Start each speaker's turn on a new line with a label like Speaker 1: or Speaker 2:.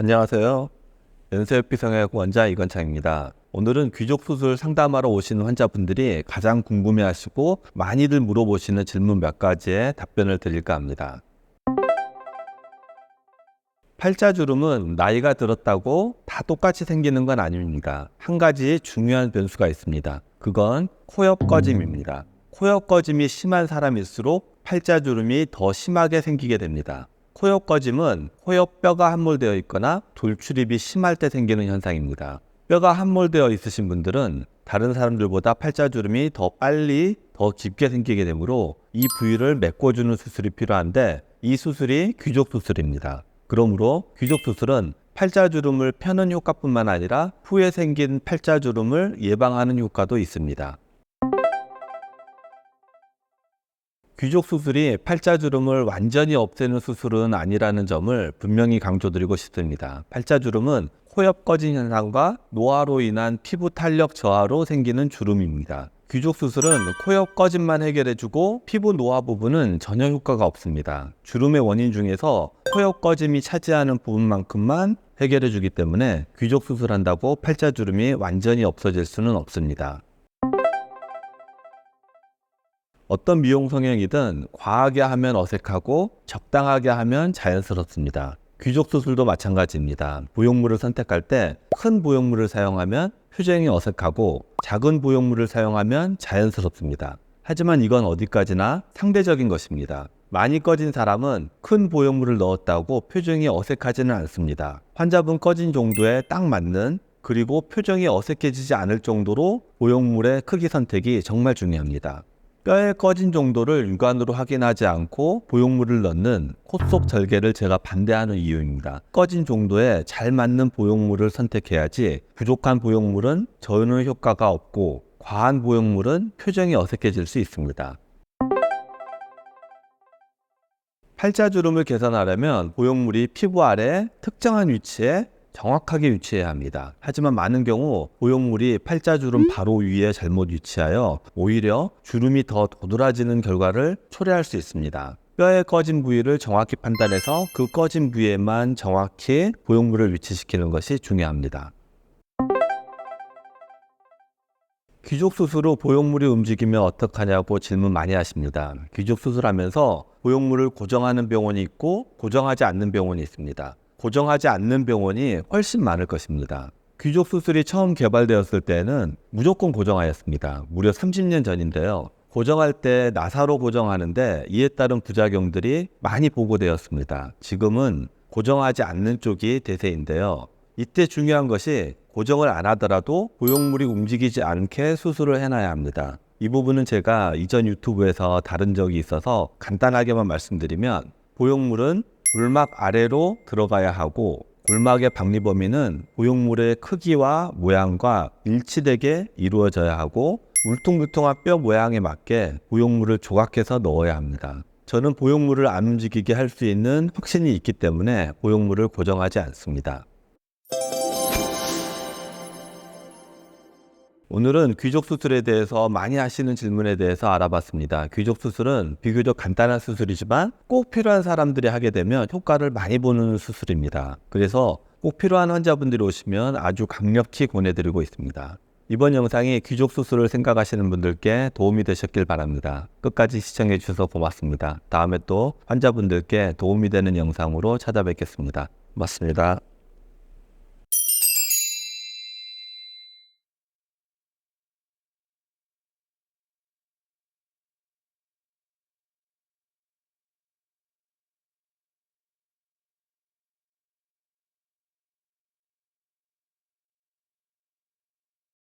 Speaker 1: 안녕하세요. 연세엽비성형외과 원장 이건창입니다. 오늘은 귀족 수술 상담하러 오시는 환자분들이 가장 궁금해하시고 많이들 물어보시는 질문 몇 가지에 답변을 드릴까 합니다. 팔자주름은 나이가 들었다고 다 똑같이 생기는 건 아닙니다. 한 가지 중요한 변수가 있습니다. 그건 코옆 꺼짐입니다. 코옆 꺼짐이 심한 사람일수록 팔자주름이 더 심하게 생기게 됩니다. 코옆 꺼짐은 코옆 뼈가 함몰되어 있거나 돌출입이 심할 때 생기는 현상입니다. 뼈가 함몰되어 있으신 분들은 다른 사람들보다 팔자주름이 더 빨리 더 깊게 생기게 되므로 이 부위를 메꿔주는 수술이 필요한데 이 수술이 귀족 수술입니다. 그러므로 귀족 수술은 팔자주름을 펴는 효과뿐만 아니라 후에 생긴 팔자주름을 예방하는 효과도 있습니다. 귀족 수술이 팔자주름을 완전히 없애는 수술은 아니라는 점을 분명히 강조드리고 싶습니다. 팔자주름은 코옆 꺼진 현상과 노화로 인한 피부 탄력 저하로 생기는 주름입니다. 귀족 수술은 코옆 꺼짐만 해결해주고 피부 노화 부분은 전혀 효과가 없습니다. 주름의 원인 중에서 코옆 꺼짐이 차지하는 부분만큼만 해결해주기 때문에 귀족 수술한다고 팔자주름이 완전히 없어질 수는 없습니다. 어떤 미용 성형이든 과하게 하면 어색하고 적당하게 하면 자연스럽습니다. 귀족 수술도 마찬가지입니다. 보형물을 선택할 때 큰 보형물을 사용하면 표정이 어색하고 작은 보형물을 사용하면 자연스럽습니다. 하지만 이건 어디까지나 상대적인 것입니다. 많이 꺼진 사람은 큰 보형물을 넣었다고 표정이 어색하지는 않습니다. 환자분 꺼진 정도에 딱 맞는 그리고 표정이 어색해지지 않을 정도로 보형물의 크기 선택이 정말 중요합니다. 뼈의 꺼진 정도를 육안으로 확인하지 않고 보형물을 넣는 콧속 절개를 제가 반대하는 이유입니다. 꺼진 정도에 잘 맞는 보형물을 선택해야지 부족한 보형물은 전혀 효과가 없고 과한 보형물은 표정이 어색해질 수 있습니다. 팔자주름을 개선하려면 보형물이 피부 아래 특정한 위치에 정확하게 위치해야 합니다. 하지만 많은 경우 보형물이 팔자주름 바로 위에 잘못 위치하여 오히려 주름이 더 도드라지는 결과를 초래할 수 있습니다. 뼈의 꺼진 부위를 정확히 판단해서 그 꺼진 부위에만 정확히 보형물을 위치시키는 것이 중요합니다. 귀족 수술 후 보형물이 움직이면 어떡하냐고 질문 많이 하십니다. 귀족 수술하면서 보형물을 고정하는 병원이 있고 고정하지 않는 병원이 있습니다. 고정하지 않는 병원이 훨씬 많을 것입니다. 귀족 수술이 처음 개발되었을 때는 무조건 고정하였습니다. 무려 30년 전인데요. 고정할 때 나사로 고정하는데 이에 따른 부작용들이 많이 보고되었습니다. 지금은 고정하지 않는 쪽이 대세인데요. 이때 중요한 것이 고정을 안 하더라도 보형물이 움직이지 않게 수술을 해놔야 합니다. 이 부분은 제가 이전 유튜브에서 다룬 적이 있어서 간단하게만 말씀드리면 보형물은 골막 아래로 들어가야 하고 골막의 박리 범위는 보형물의 크기와 모양과 일치되게 이루어져야 하고 울퉁불퉁한 뼈 모양에 맞게 보형물을 조각해서 넣어야 합니다. 저는 보형물을 안 움직이게 할 수 있는 확신이 있기 때문에 보형물을 고정하지 않습니다. 오늘은 귀족 수술에 대해서 많이 하시는 질문에 대해서 알아봤습니다. 귀족 수술은 비교적 간단한 수술이지만 꼭 필요한 사람들이 하게 되면 효과를 많이 보는 수술입니다. 그래서 꼭 필요한 환자분들이 오시면 아주 강력히 권해드리고 있습니다. 이번 영상이 귀족 수술을 생각하시는 분들께 도움이 되셨길 바랍니다. 끝까지 시청해 주셔서 고맙습니다. 다음에 또 환자분들께 도움이 되는 영상으로 찾아뵙겠습니다. 고맙습니다.